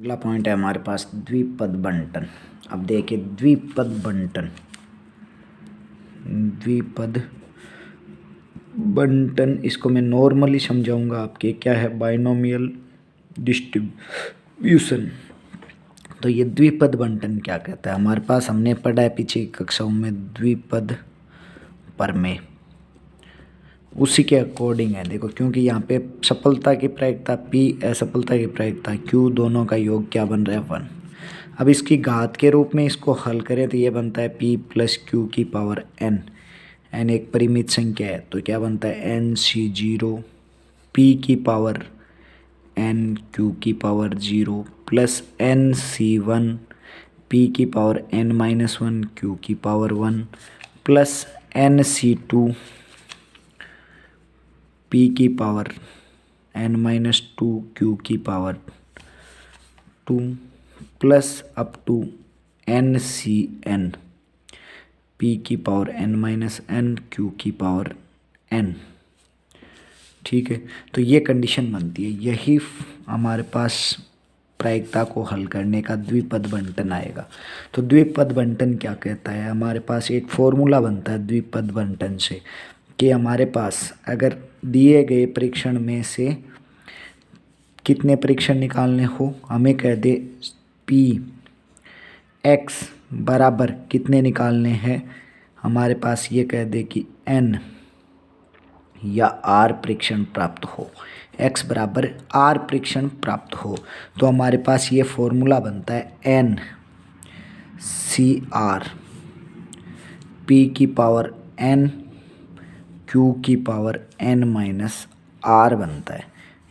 अगला पॉइंट है हमारे पास द्विपद बंटन। अब देखिए द्विपद बंटन, द्विपद बंटन इसको मैं नॉर्मली समझाऊंगा आपके क्या है, बाइनोमियल डिस्ट्रीब्यूशन। तो ये द्विपद बंटन क्या कहता है, हमारे पास हमने पढ़ा है पीछे की कक्षाओं में द्विपद प्रमेय, उसी के अकॉर्डिंग है। देखो क्योंकि यहाँ पे सफलता की प्रायिकता P, असफलता की प्रायिकता Q, दोनों का योग क्या बन रहा है 1। अब इसकी घात के रूप में इसको हल करें तो ये बनता है P प्लस Q की पावर n। n एक परिमित संख्या है तो क्या बनता है NC0 P की पावर n Q की पावर 0 प्लस NC1 P की पावर n-1 Q की पावर 1 प्लस NC2 P की पावर n-2 Q की power 2 plus up to NCN P की पावर n-n Q की पावर n। ठीक है, तो ये कंडीशन बनती है, यही हमारे पास प्रायिकता को हल करने का द्विपद बंटन आएगा। तो द्विपद बंटन क्या कहता है, हमारे पास एक फॉर्मूला बनता है द्विपद बंटन से कि हमारे पास अगर दिए गए परीक्षण में से कितने परीक्षण निकालने हो, हमें कह दे P(x) बराबर कितने निकालने हैं, हमारे पास ये कह दे कि n या r परीक्षण प्राप्त हो, x बराबर r परीक्षण प्राप्त हो, तो हमारे पास ये फॉर्मूला बनता है NCr P की पावर n Q की पावर n-r बनता है।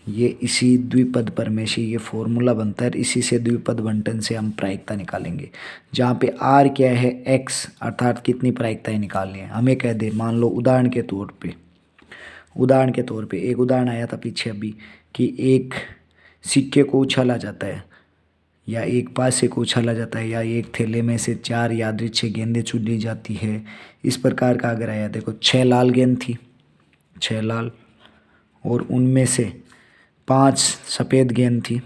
ये इसी द्विपद प्रमेय से ये फॉर्मूला बनता है, इसी से द्विपद बंटन से हम प्रायिकता निकालेंगे, जहाँ पे r क्या है x, अर्थात कितनी प्रायिकताएं निकालनी है। हमें कह दे, मान लो उदाहरण के तौर पे एक उदाहरण आया था पीछे अभी कि एक सिक्के को उछाला जाता है या एक पासे को उछाला जाता है या एक थैले में से 4 यादृच्छिक गेंदें चुन ली जाती है, इस प्रकार का अगर आया। देखो 6 लाल गेंद थी, 6 लाल, और उनमें से 5 सफ़ेद गेंद थी।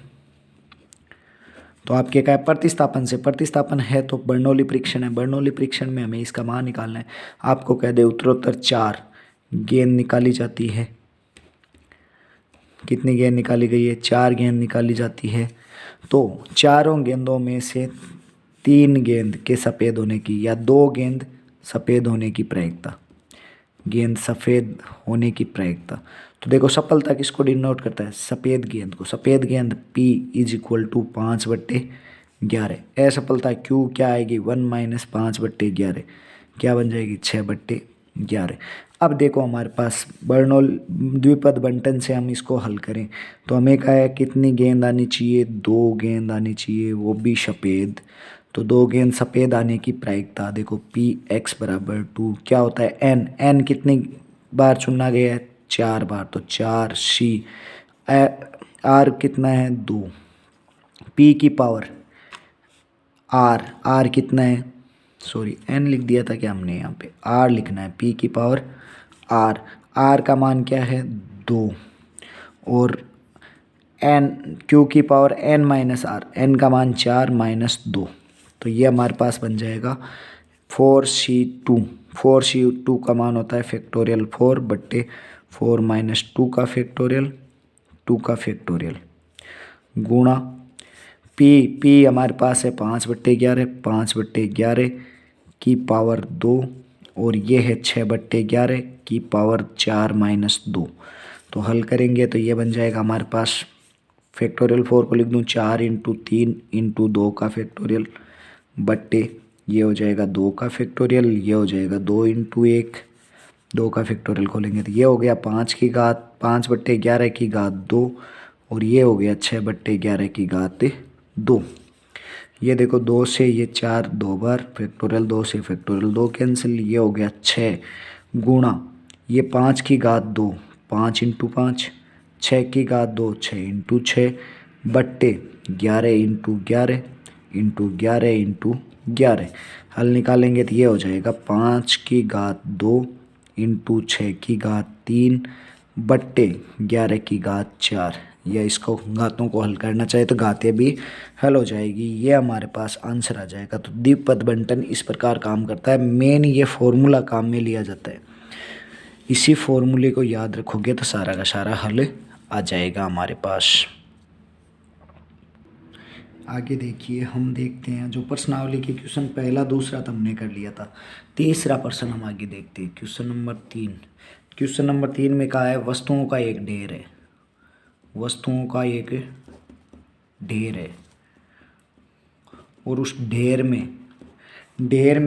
तो आपके क्या है, प्रतिस्थापन है तो बर्नौली परीक्षण है, बर्नौली परीक्षण में हमें इसका मान निकालना है। आपको कह दे उत्तरोत्तर 4 गेंद निकाली जाती है, कितनी गेंद निकाली गई है, 4 गेंद निकाली जाती है। तो चारों गेंदों में से 3 गेंद के सफ़ेद होने की या 2 गेंद सफ़ेद होने की प्रायिकता, गेंद सफ़ेद होने की प्रायिकता। तो देखो सफलता किसको डिनोट करता है, सफ़ेद गेंद को, सफ़ेद गेंद P = 5/11। असफलता Q क्या आएगी 1 - 5/11, क्या बन जाएगी 6/11। अब देखो हमारे पास बर्नौल द्विपद बंटन से हम इसको हल करें तो हमें क्या है, कितनी गेंद आनी चाहिए, 2 गेंद आनी चाहिए, वो भी सफ़ेद। तो 2 गेंद सफ़ेद आने की प्रायिकता देखो Px = 2 क्या होता है n कितनी बार चुना गया है, 4 बार, तो 4C। r कितना है 2, P की पावर r कितना है, सॉरी n लिख दिया था क्या हमने, यहाँ पे r लिखना है, P की पावर r का मान क्या है 2, और n Q की पावर n-r, n का मान 4 - 2, तो ये हमारे पास बन जाएगा 4C2। 4C2 का मान होता है फैक्टोरियल 4/4 - 2 का फैक्टोरियल, 2 का फैक्टोरियल, गुणा P हमारे पास है 5/11, 5/11 की पावर 2, और ये है 6/11 की पावर 4 - 2। तो हल करेंगे तो ये बन जाएगा हमारे पास, फैक्टोरियल 4 को लिख दूँ 4 × 3 × 2 का फैक्टोरियल बट्टे, ये हो जाएगा 2 का फैक्टोरियल, ये हो जाएगा 2 × 1, 2 का फैक्टोरियल खोलेंगे तो ये हो गया 5/11 की घात 2, और ये हो गया 6/11 की घात 2। ये देखो 2 से ये 4 2 बार, फैक्टोरियल 2 से फैक्टोरियल 2 कैंसिल, ये हो गया 6, गुणा ये 5 की घात 2, 5 × 5, 6 की घात 2, 6 × 6, बट्टे 11 × 11 × 11 × 11। हल निकालेंगे तो ये हो जाएगा 5 की घात 2 × 6 की घात 3 बट्टे 11 की घात 4, या इसको घातों को हल करना चाहे तो घातें भी हल हो जाएगी, ये हमारे पास आंसर आ जाएगा। तो द्विपद बंटन इस प्रकार काम करता है। मेन ये फॉर्मूला काम में लिया जाता है, इसी फॉर्मूले को याद रखोगे तो सारा का सारा हल आ जाएगा हमारे पास। आगे देखिए, हम देखते हैं जो प्रश्नावली के क्वेश्चन पहला दूसरा तो हमने कर लिया था, तीसरा प्रश्न हम आगे देखते हैं। क्वेश्चन नंबर 3, क्वेश्चन नंबर 3 में कहा है वस्तुओं का एक ढेर है, वस्तुओं का एक ढेर है और उस ढेर में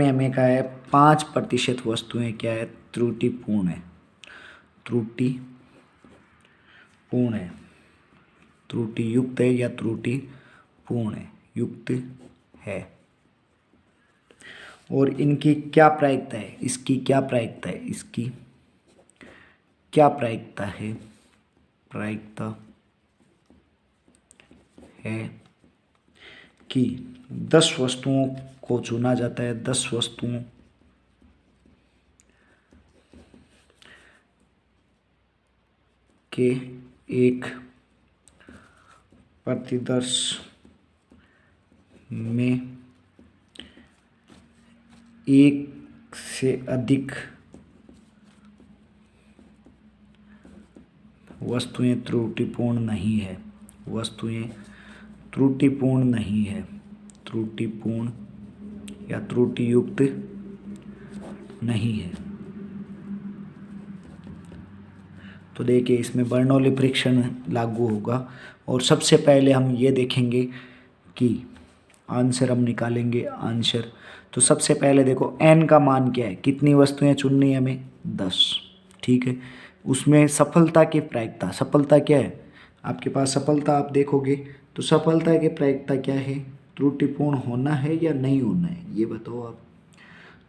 हमें कहा है 5% वस्तुएं क्या है, त्रुटिपूर्ण है, त्रुटिपूर्ण है, त्रुटि युक्त है या त्रुटिपूर्ण है, युक्त है। और इनकी क्या प्रायिकता है, इसकी क्या प्रायिकता है, इसकी क्या प्रायिकता है, प्रायिकता है कि 10 वस्तुओं को चुना जाता है, 10 वस्तुओं के एक प्रतिदर्श में एक से अधिक वस्तुएं त्रुटिपूर्ण नहीं है, वस्तुएं त्रुटिपूर्ण नहीं है, त्रुटिपूर्ण या त्रुटियुक्त नहीं है। तो देखिए इसमें बर्नौली परीक्षण लागू होगा और सबसे पहले हम ये देखेंगे कि आंसर हम निकालेंगे आंसर। तो सबसे पहले देखो n का मान क्या है, कितनी वस्तुएं चुननी है हमें, 10, ठीक है। उसमें सफलता की प्रायिकता, सफलता क्या है आपके पास, सफलता आप देखोगे तो सफलता की प्रायिकता क्या है, त्रुटिपूर्ण होना है या नहीं होना है, ये बताओ आप।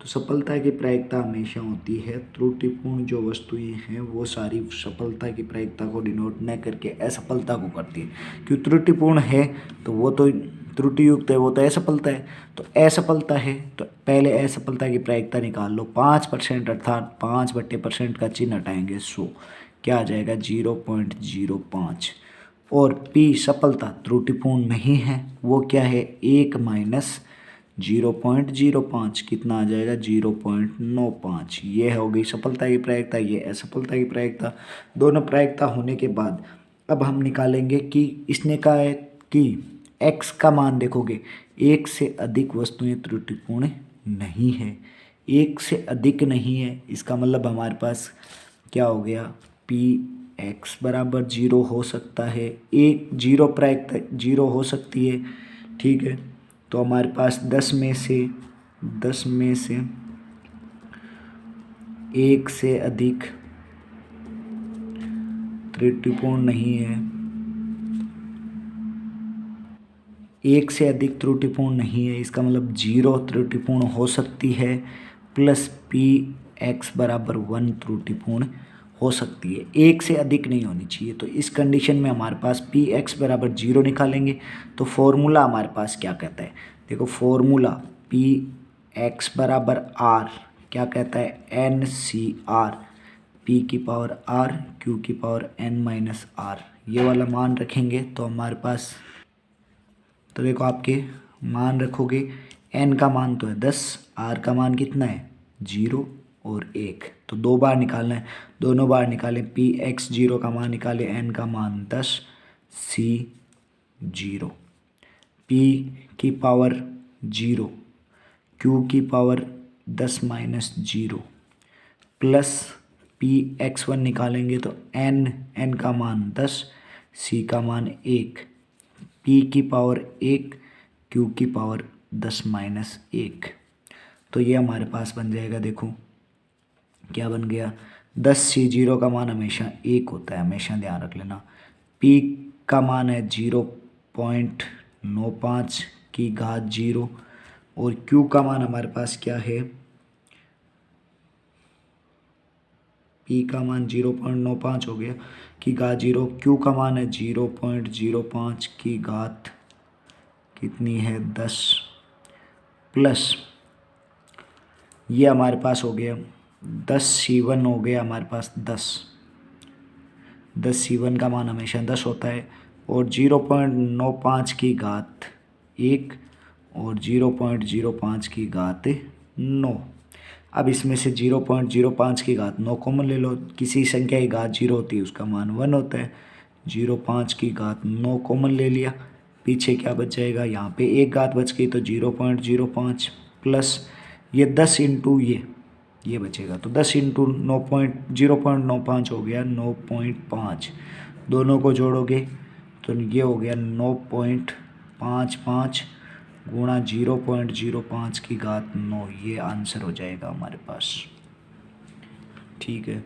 तो सफलता की प्रायिकता हमेशा होती है त्रुटिपूर्ण जो वस्तुएं हैं वो सारी सफलता की प्रायिकता को डिनोट न करके असफलता को करती है। क्यों, त्रुटिपूर्ण है तो वो तो त्रुटियुक्त है, वो तो असफलता है। तो असफलता है तो पहले असफलता की प्रायिकता निकाल लो, 5% अर्थात 5/% का चिन्ह हटाएंगे 100, क्या आ जाएगा 0.05। और P सफलता त्रुटिपूर्ण नहीं है, वो क्या है 1 माइनस 0.05, कितना आ जाएगा 0.95। ये हो गई सफलता की प्रायिकता, ये असफलता की प्रायिकता। दोनों प्रायिकता होने के बाद अब हम निकालेंगे कि इसने कहा है कि x का मान देखोगे, एक से अधिक वस्तुएं त्रुटिपूर्ण नहीं है, एक से अधिक नहीं है, इसका मतलब हमारे पास क्या हो गया, Px बराबर 0 हो सकता है, एक 0 प्रायिकता 0 हो सकती है, ठीक है। तो हमारे पास 10 में से एक से अधिक त्रुटिपूर्ण नहीं है, एक से अधिक त्रुटिपूर्ण नहीं है, इसका मतलब 0 त्रुटिपूर्ण हो सकती है, प्लस Px बराबर 1 त्रुटिपूर्ण हो सकती है, एक से अधिक नहीं होनी चाहिए। तो इस कंडीशन में हमारे पास Px बराबर 0 निकालेंगे तो फॉर्मूला हमारे पास क्या कहता है, देखो फॉर्मूला Px बराबर r क्या कहता है, NCr, P की पावर r Q की पावर n-r, ये वाला मान रखेंगे तो हमारे पास, तो देखो आपके मान रखोगे, n का मान तो है 10, r का मान कितना है 0 और 1, तो 2 बार निकालना है, दोनों बार निकालें, Px 0 का मान निकाले, n का मान 10, C 0, P की पावर 0 Q की पावर 10-0 प्लस Px1 निकालेंगे तो n का मान 10, C का मान 1, P की पावर 1 Q की पावर 10-1। तो ये हमारे पास बन जाएगा, देखो क्या बन गया, 10 0 का मान हमेशा 1 होता है, हमेशा ध्यान रख लेना। P का मान है 0.95 की घात 0 और Q का मान हमारे पास क्या है, P का मान 0.95 हो गया की घात 0, Q का मान है 0.05 की घात कितनी है 10, प्लस ये हमारे पास हो गया 10 C1 हो गया हमारे पास 10 10C1 का मान हमेशा 10 होता है, और 0.95 की घात 1 और 0.05 की घात 9। अब इसमें से 0.05 की घात 9 कॉमन ले लो, किसी संख्या की घात 0 होती है उसका मान 1 होता है। 0.5 की घात 9 कॉमन ले लिया, पीछे क्या बच जाएगा, यहाँ पे एक घात बच गई तो 0.05 प्लस ये 10 इंटू ये बचेगा, तो 10 इंटू 0.95 हो गया 9.5। दोनों को जोड़ोगे तो ये हो गया 9.55 गुणा 0.05 की घात 9, ये आंसर हो जाएगा हमारे पास। ठीक है।